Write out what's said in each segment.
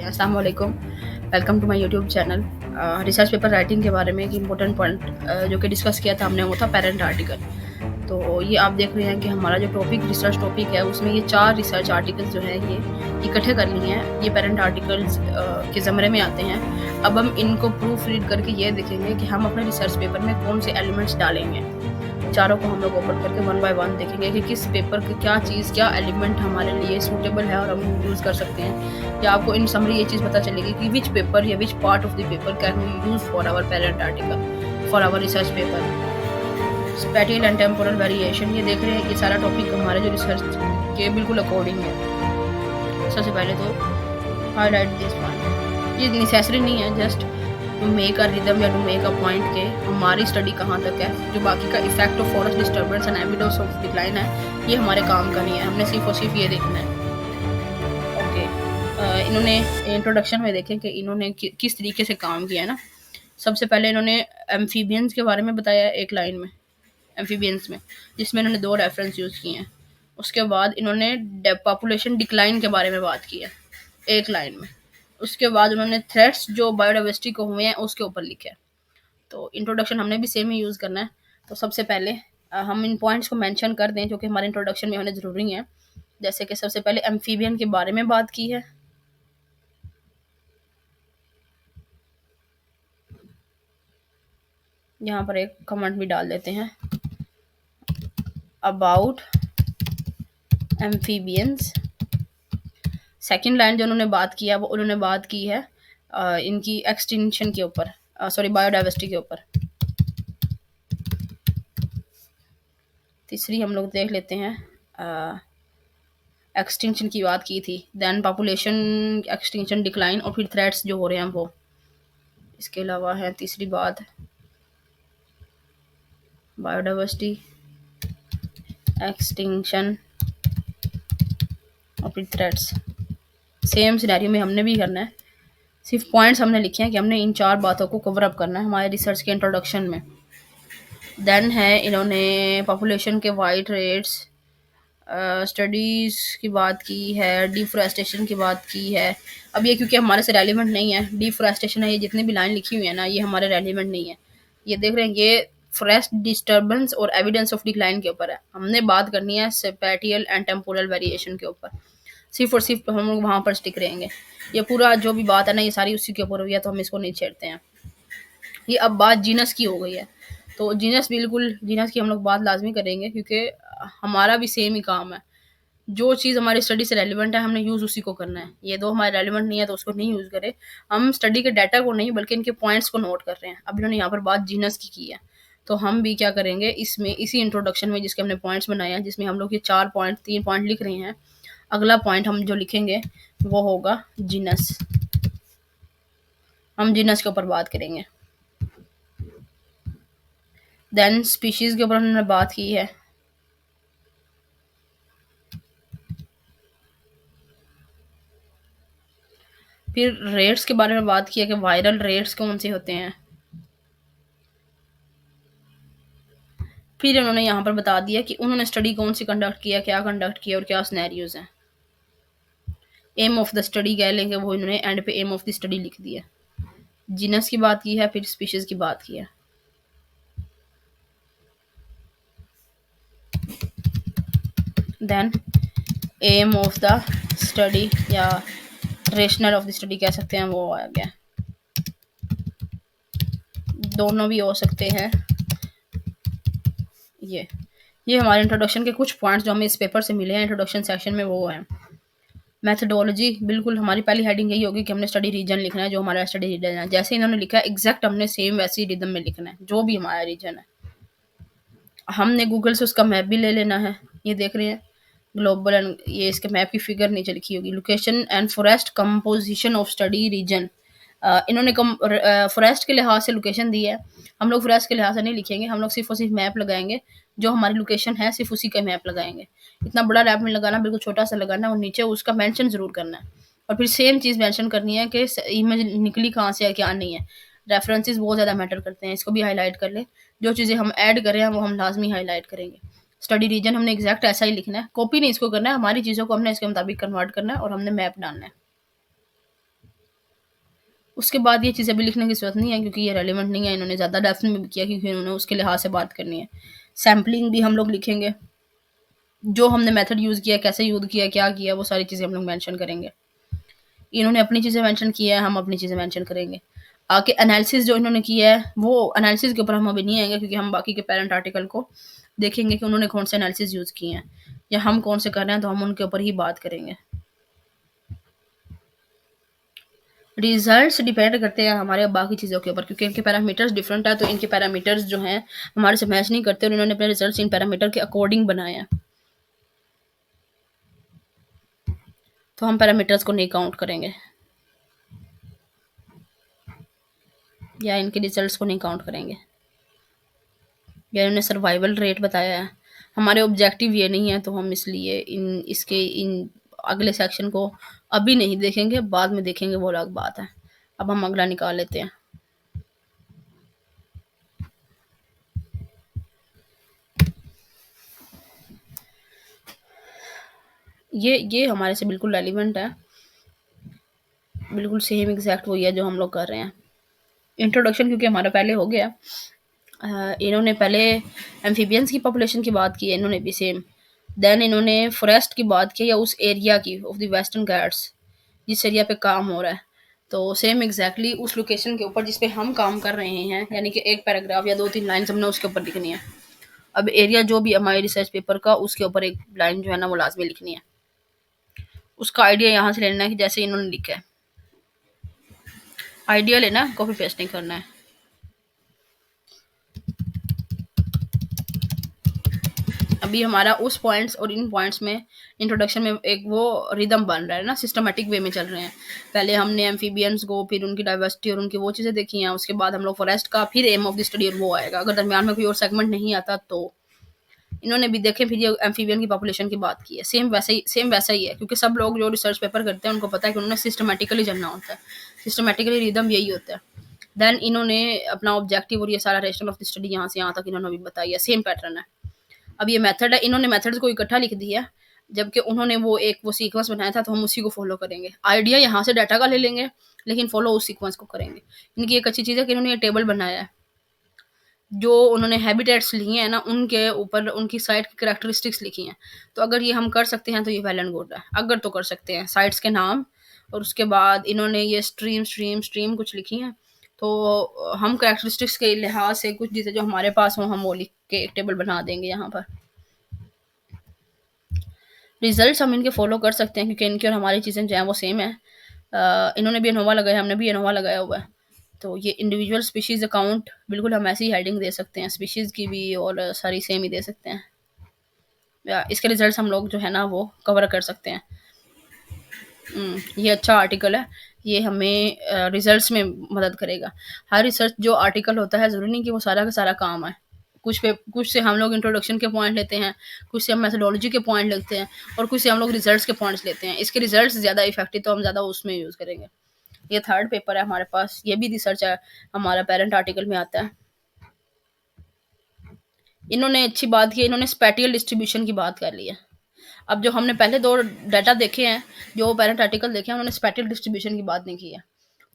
अस्सलाम वालेकुम। Welcome to my YouTube channel. Research paper writing के बारे में एक इम्पोर्टेंट पॉइंट जो कि डिस्कस किया था हमने, वो था पेरेंट आर्टिकल। तो ये आप देख रहे हैं कि हमारा जो रिसर्च टॉपिक है, उसमें ये 4 रिसर्च आर्टिकल्स जो हैं ये इकट्ठे कर लिए हैं। ये पेरेंट आर्टिकल्स के ज़मरे में आते हैं। अब हम इनको प्रूफ रीड करके ये देखेंगे कि हम अपने रिसर्च पेपर में कौन से एलिमेंट्स डालेंगे। चारों को हम लोग ओपन करके वन बाय वन देखेंगे कि किस पेपर की क्या चीज़, क्या एलिमेंट हमारे लिए सूटेबल है और हम यूज़ कर सकते हैं। या आपको इन समरी ये चीज़ पता चलेगी कि विच पेपर या which part of the paper can we use for our parent article, for our research paper. Spatial and temporal variation, ये देख रहे हैं, ये सारा टॉपिक हमारे जो रिसर्च के बिल्कुल अकॉर्डिंग है। सबसे पहले तो हाईलाइट दिस पॉइंट, ये नेसेसरी नहीं है, just to make a rhythm या टू मेक अ पॉइंट के हमारी स्टडी कहाँ तक है। जो बाकी का effect of forest disturbance and evidence of decline है, ये हमारे काम का नहीं है, हमने सिर्फ और सिर्फ ये देखना है। ओके, इन्होंने इंट्रोडक्शन में देखें कि इन्होंने किस तरीके से काम किया है ना। सबसे पहले इन्होंने एम्फीबियंस के बारे में बताया एक लाइन में, एम्फीबियंस में, जिसमें इन्होंने 2 रेफरेंस यूज़ किए हैं। उसके बाद इन्होंने पॉपुलेशन डिक्लाइन के बारे में बात की है एक लाइन में। उसके बाद उन्होंने थ्रेट्स जो बायोडाइवर्सिटी को हुए हैं उसके ऊपर लिखे हैं। तो इंट्रोडक्शन हमने भी सेम ही यूज़ करना है। तो सबसे पहले हम इन पॉइंट्स को मेंशन कर दें जो कि हमारे इंट्रोडक्शन में होने ज़रूरी हैं। जैसे कि सबसे पहले एम्फीबियन के बारे में बात की है। यहाँ पर एक कमेंट भी डाल देते हैं, अबाउट एम्फीबियंस। सेकंड लाइन जो उन्होंने बात की है, वो उन्होंने बात की है इनकी एक्सटिंक्शन के ऊपर, सॉरी बायोडाइवर्सिटी के ऊपर। तीसरी हम लोग देख लेते हैं, एक्सटिंक्शन की बात की थी, देन पॉपुलेशन एक्सटिंक्शन डिक्लाइन, और फिर थ्रेट्स जो हो रहे हैं वो। इसके अलावा है तीसरी बात बायोडाइवर्सिटी, एक्सटिंक्शन और फिर थ्रेट्स। सेम सिनेरियो में हमने भी करना है, सिर्फ पॉइंट्स हमने लिखे हैं कि हमने इन 4 बातों को कवर अप करना है हमारे रिसर्च के इंट्रोडक्शन में। देन है इन्होंने पॉपुलेशन के वाइड रेट्स, स्टडीज़ की बात की है, डिफोरेस्टेशन की बात की है। अब ये क्योंकि हमारे से रेलिवेंट नहीं है, डिफोरेस्टेशन है, ये जितनी भी लाइन लिखी हुई है ना, ये हमारे रेलिवेंट नहीं है। ये देख रहे हैं, ये फॉरेस्ट डिस्टर्बेंस और एविडेंस ऑफ डिक्लाइन के ऊपर है। हमने बात करनी है स्पैटियल एंड टेम्पोरल वेरिएशन के ऊपर, सिर्फ और सिर्फ हम लोग वहाँ पर स्टिक रहेंगे। ये पूरा जो भी बात है ना, ये सारी उसी के ऊपर हुई है, तो हम इसको नहीं छेड़ते हैं। ये अब बात जीनस की हो गई है, तो जीनस की हम लोग बात लाजमी करेंगे, क्योंकि हमारा भी सेम ही काम है। जो चीज़ हमारी स्टडी से रेलिवेंट है, हमने यूज़ उसी को करना है। ये दो हमारे रेलिवेंट नहीं है तो उसको नहीं यूज़ करें। हम स्टडी के डाटा को नहीं, बल्कि इनके पॉइंट्स को नोट कर रहे हैं। अब इन्होंने यहाँ पर बात जीनस की है, तो हम भी क्या करेंगे इसमें, इसी इंट्रोडक्शन में जिसके हमने पॉइंट्स बनाए हैं, जिसमें हम लोग ये 3 पॉइंट लिख रहे हैं, अगला पॉइंट हम जो लिखेंगे वो होगा जीनस। हम जीनस के ऊपर बात करेंगे। देन स्पीशीज़ के ऊपर हमने बात की है। फिर रेट्स के बारे में बात की है कि वायरल रेट्स कौन से होते हैं। फिर उन्होंने यहाँ पर बता दिया कि उन्होंने स्टडी कौन सी कंडक्ट किया, क्या कंडक्ट किया और क्या सिनेरियोज हैं। एम ऑफ द स्टडी कह लेंगे, वो इन्होंने एंड पे एम ऑफ द स्टडी लिख दिया। जीनस की बात की है, फिर स्पीशीज की बात की है। Then aim of the study या रेशनल ऑफ द स्टडी कह सकते हैं, वो आ गया। दोनों भी हो सकते हैं। ये हमारे इंट्रोडक्शन के कुछ पॉइंट्स जो हमें इस पेपर से मिले हैं इंट्रोडक्शन सेक्शन में, वो हैं। मेथडोलॉजी, बिल्कुल हमारी पहली हेडिंग यही होगी कि हमने स्टडी रीजन लिखना है, जो हमारा स्टडी रीजन है। जैसे इन्होंने लिखा है एग्जैक्ट हमने सेम वैसी रिदम में लिखना है, जो भी हमारा रीजन है। हमने गूगल से उसका मैप भी ले लेना है। ये देख रहे हैं ग्लोबल एंड, ये इसके मैप की फिगर नीचे लिखी होगी। Location and forest composition of study region, इन्होंने फॉरेस्ट के लिहाज से लोकेशन दी है। हम लोग फॉरेस्ट के लिहाज से नहीं लिखेंगे, हम लोग सिर्फ और सिर्फ मैप लगाएंगे। जो हमारी लोकेशन है सिर्फ उसी का मैप लगाएंगे। इतना बड़ा मैप नहीं लगाना, बिल्कुल छोटा सा लगाना है, और नीचे उसका मेंशन जरूर करना है। और फिर सेम चीज़ मेंशन करनी है कि इमेज निकली कहाँ से है, क्या नहीं है। रेफरेंसेस बहुत ज़्यादा मैटर करते हैं, इसको भी हाईलाइट कर ले। जो चीज़ें हम ऐड करें वो हम लाजमी हाईलाइट करेंगे। स्टडी रीजन हमने एग्जैक्ट ऐसा ही लिखना है, कॉपी नहीं इसको करना है। हमारी चीज़ों को हमने इसके मुताबिक कन्वर्ट करना है और हमने मैप डालना है। उसके बाद ये चीज़ें भी लिखने की ज़रूरत नहीं है क्योंकि ये रेलेवेंट नहीं है, इन्होंने ज़्यादा डेप्थ में भी किया क्योंकि इन्होंने उसके लिहाज से बात करनी है। सैम्पलिंग भी हम लोग लिखेंगे, जो हमने मेथड यूज़ किया, कैसे यूज़ किया, क्या किया, वो सारी चीज़ें हम लोग मेंशन करेंगे। इन्होंने अपनी चीज़ें मेंशन की है, हम अपनी चीज़ें मेंशन करेंगे। आगे एनालिसिस जो इन्होंने किया है, वो एनालिसिस के ऊपर हम अभी नहीं आएँगे क्योंकि हम बाकी के पैरेंट आर्टिकल को देखेंगे कि उन्होंने कौन से एनालिसिस यूज़ किए हैं या हम कौन से कर रहे हैं, तो हम उनके ऊपर ही बात करेंगे। रिजल्ट्स डिपेंड करते हैं हमारे बाकी चीज़ों के ऊपर क्योंकि इनके पैरामीटर्स डिफरेंट है, तो इनके पैरामीटर्स जो हैं हमारे से मैच नहीं करते और इन्होंने अपने रिजल्ट्स इन पैरामीटर के अकॉर्डिंग बनाए हैं। तो हम पैरामीटर्स को नहीं काउंट करेंगे या इनके रिजल्ट्स को नहीं काउंट करेंगे या इन्होंने सर्वाइवल रेट बताया है। हमारे ऑब्जेक्टिव ये नहीं है, तो हम इसलिए इन अगले सेक्शन को अभी नहीं देखेंगे, बाद में देखेंगे, वो अलग बात है। अब हम अगला निकाल लेते हैं। ये हमारे से बिल्कुल रेलिवेंट है, बिल्कुल सेम एग्जैक्ट वही है जो हम लोग कर रहे हैं। इंट्रोडक्शन क्योंकि हमारा पहले हो गया। इन्होंने पहले एम्फीबियंस की पॉपुलेशन की बात की है, इन्होंने भी सेम। देन इन्होंने फॉरेस्ट की बात की या उस एरिया की ऑफ द वेस्टर्न घाट्स जिस एरिया पे काम हो रहा है, तो सेम एग्जैक्टली उस लोकेशन के ऊपर जिस पे हम काम कर रहे हैं, यानी कि एक पैराग्राफ या 2-3 लाइन्स हमने उसके ऊपर लिखनी है। अब एरिया जो भी हमारे रिसर्च पेपर का, उसके ऊपर एक लाइन जो है ना वो लाजमी लिखनी है। उसका आइडिया यहाँ से लेना है कि जैसे इन्होंने लिखा है, आइडिया लेना है, कॉपी पेस्ट नहीं करना है। अभी हमारा उस पॉइंट्स और इन पॉइंट्स में इंट्रोडक्शन में एक वो रिदम बन रहा है ना, सिस्टमेटिक वे में चल रहे हैं। पहले हमने एम्फीबियंस को, फिर उनकी डाइवर्सिटी और उनकी वो चीज़ें देखी हैं, उसके बाद हम लोग फॉरेस्ट का, फिर एम ऑफ द स्टडी और वो आएगा। अगर दरमियान में कोई और सेगमेंट नहीं आता तो इन्होंने भी देखे, फिर ये एम्फीबियन की पॉपुलेशन की बात की है। सेम वैसा ही है क्योंकि सब लोग जो रिसर्च पेपर करते हैं उनको पता है कि उन्होंने सिस्टमेटिकली चलना होता है, सिस्टमेटिकली रिदम यही होता है। देन इन्होंने अपना ऑब्जेक्टिव और ये सारा रेशनल ऑफ द स्टडी यहाँ से यहाँ तक इन्होंने अभी बताई है, सेम पैटर्न है। अब ये मेथड है, इन्होंने मेथड्स को इकट्ठा लिख दिया, जबकि उन्होंने वो सीक्वेंस बनाया था, तो हम उसी को फॉलो करेंगे। आइडिया यहाँ से डाटा का ले लेंगे, लेकिन फॉलो उस सीक्वेंस को करेंगे। इनकी एक अच्छी चीज़ है कि इन्होंने ये टेबल बनाया है, जो उन्होंने हैबिटेट्स लिए हैं ना, उनके ऊपर उनकी साइट की करैक्टरिस्टिक्स लिखी हैं। तो अगर ये हम कर सकते हैं तो ये वेल एंड गुड है, अगर तो कर सकते हैं। साइट्स के नाम और उसके बाद इन्होंने ये स्ट्रीम कुछ लिखी हैं, तो हम करैक्टरिस्टिक्स के लिहाज से कुछ चीज़ें जो हमारे पास हो, हम वो लिख के एक टेबल बना देंगे यहाँ पर। रिजल्ट्स हम इनके फॉलो कर सकते हैं क्योंकि इनकी और हमारी चीज़ें जो हैं वो सेम है। इन्होंने भी एनोवा लगाया, हमने भी एनोवा लगाया हुआ है। तो ये इंडिविजुअल स्पीशीज़ अकाउंट बिल्कुल हम ऐसी ही हेडिंग दे सकते हैं, स्पीशीज़ की भी और सारी सेम ही दे सकते हैं। या इसके रिजल्ट्स हम लोग जो है ना वो कवर कर सकते हैं। ये अच्छा आर्टिकल है, ये हमें रिजल्ट्स में मदद करेगा। हर रिसर्च जो आर्टिकल होता है, ज़रूरी नहीं कि वो सारा का सारा काम है। कुछ से हम लोग इंट्रोडक्शन के पॉइंट लेते हैं, कुछ से हम मेथोडोलॉजी के पॉइंट लेते हैं और कुछ से हम लोग रिजल्ट्स के पॉइंट्स लेते हैं। इसके रिजल्ट्स ज़्यादा इफेक्टिव, तो हम ज़्यादा उसमें यूज़ करेंगे। ये थर्ड पेपर है हमारे पास, ये भी रिसर्च है, हमारा पेरेंट आर्टिकल में आता है। इन्होंने अच्छी बात की, इन्होंने स्पैटियल डिस्ट्रीब्यूशन की बात कर ली है। अब जो हमने पहले 2 डाटा देखे हैं, जो पेरेंट आर्टिकल देखे हैं, उन्होंने स्पैटियल डिस्ट्रीब्यूशन की बात नहीं की है।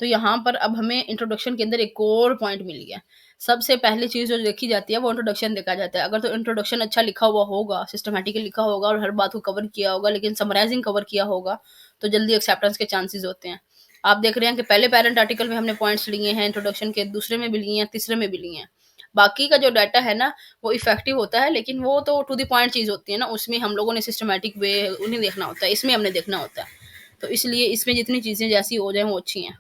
तो यहाँ पर अब हमें इंट्रोडक्शन के अंदर एक और पॉइंट मिल गया। सबसे पहली चीज़ जो देखी जाती है वो इंट्रोडक्शन देखा जाता है। अगर तो इंट्रोडक्शन अच्छा लिखा हुआ होगा, सिस्टमैटिकली लिखा होगा और हर बात को कवर किया होगा, लेकिन समराइजिंग कवर किया होगा, तो जल्दी एक्सेप्टेंस के चांसेस होते हैं। आप देख रहे हैं कि पहले पेरेंट आर्टिकल में हमने पॉइंट्स लिए हैं इंट्रोडक्शन के, दूसरे में भी लिए हैं, तीसरे में भी लिए हैं। बाकी का जो डाटा है ना, वो इफेक्टिव होता है, लेकिन वो तो टू द पॉइंट चीज़ होती है ना, उसमें हम लोगों ने सिस्टमैटिक वे उन्हें देखना होता है, इसमें हमने देखना होता है। तो इसलिए इसमें जितनी चीज़ें जैसी हो जाएँ वो अच्छी हैं।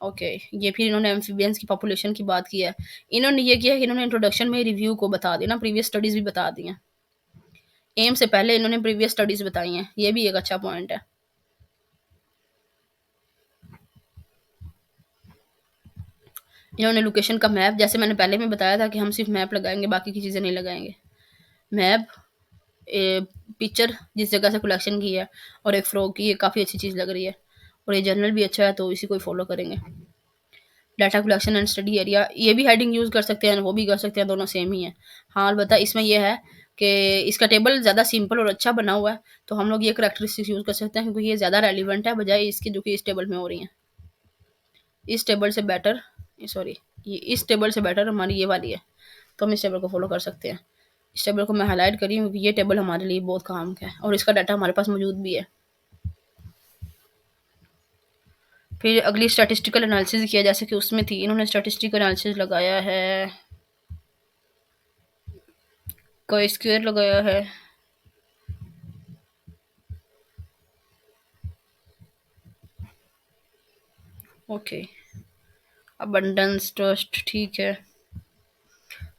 ओके, ये फिर इन्होंने एम्फिबियंस की पॉपुलेशन की बात की है। इन्होंने ये किया है कि इन्होंने इंट्रोडक्शन में रिव्यू को बता दिया ना, प्रीवियस स्टडीज़ भी बता दी हैं। एम से पहले इन्होंने प्रीवियस स्टडीज़ बताई हैं, ये भी एक अच्छा पॉइंट है। इन्होंने लोकेशन का मैप, जैसे मैंने पहले में बताया था कि हम सिर्फ मैप लगाएंगे, बाकी की चीज़ें नहीं लगाएंगे। मैप, पिक्चर जिस जगह से कलेक्शन की है और एक फ्रॉग की, ये काफ़ी अच्छी चीज़ लग रही है और ये जर्नल भी अच्छा है, तो इसी को ही फॉलो करेंगे। Data collection and study area, ये भी हेडिंग यूज़ कर सकते हैं, वो भी कर सकते हैं, दोनों सेम ही है। हाँ, अलबत्ता इसमें यह है कि इसका टेबल ज़्यादा सिंपल और अच्छा बना हुआ है, तो हम लोग ये करैक्टरिस्टिक्स यूज़ कर सकते हैं क्योंकि ये ज़्यादा रेलिवेंट है बजाय इसके जो कि इस टेबल में हो रही हैं। इस टेबल से बेटर, सॉरी, ये इस टेबल से बेटर हमारी ये वाली है, तो हम इस टेबल को फॉलो कर सकते हैं। इस टेबल को मैं हाईलाइट करी हूँ क्योंकि ये टेबल हमारे लिए बहुत काम का है और इसका डाटा हमारे पास मौजूद भी है। फिर अगली स्टैटिस्टिकल एनालिसिस किया, जैसे कि उसमें थी, इन्होंने स्टैटिस्टिकल एनालिसिस लगाया है, कोई स्क्वायर लगाया है, ओके, अबंडेंस ट्रस्ट, ठीक है।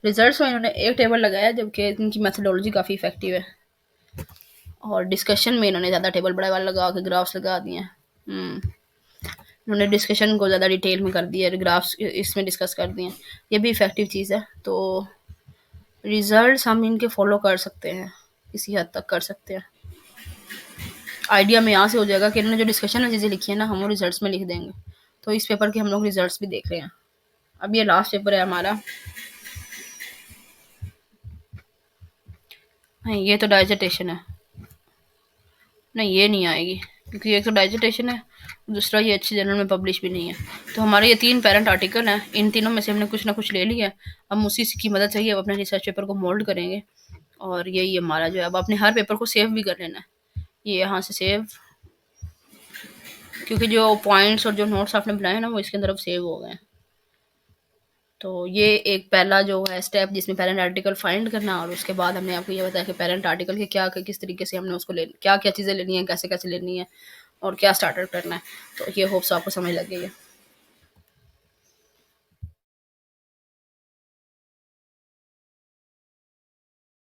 रिजल्ट्स में इन्होंने एक टेबल लगाया जबकि इनकी मेथोडोलॉजी काफ़ी इफेक्टिव है, और डिस्कशन में इन्होंने ज़्यादा टेबल बड़ा वाला लगा के ग्राफ्स लगा दिए हैं। इन्होंने डिस्कशन को ज़्यादा डिटेल में कर दिया है, ग्राफ्स इसमें डिस्कस कर दिए हैं, ये भी इफेक्टिव चीज़ है। तो रिजल्ट्स हम इनके फॉलो कर सकते हैं, किसी हद तक कर सकते हैं। आइडिया में यहाँ से हो जाएगा कि इन्होंने जो डिस्कशन में चीज़ें लिखी है ना, हम वो रिजल्ट्स में लिख देंगे। तो इस पेपर के हम लोग रिजल्ट्स भी देख रहे हैं। अब ये लास्ट पेपर है हमारा। नहीं, ये तो डाइजेटेशन है, नहीं ये नहीं आएगी क्योंकि एक तो डाइजेटेशन है, दूसरा ये अच्छे जर्नल में पब्लिश भी नहीं है। तो हमारे ये 3 पेरेंट आर्टिकल हैं, इन तीनों में से हमने कुछ ना कुछ ले लिया है। हम उसी की मदद से ही अब अपने रिसर्च पेपर को मोल्ड करेंगे, और यही हमारा जो है, अब अपने हर पेपर को सेव भी कर लेना है। ये यहाँ से सेव, क्योंकि जो पॉइंट्स और जो नोट्स आपने बनाए हैं ना, वो इसके अंदर अब सेव हो गए हैं। तो ये एक पहला जो है स्टेप, जिसमें पेरेंट आर्टिकल फाइंड करना, और उसके बाद हमने आपको ये बताया कि पेरेंट आर्टिकल के क्या किस तरीके से हमने उसको क्या क्या चीज़ें लेनी है, कैसे कैसे लेनी है, और क्या स्टार्टर करना है। तो ये होप्स आपको समझ लग गई है।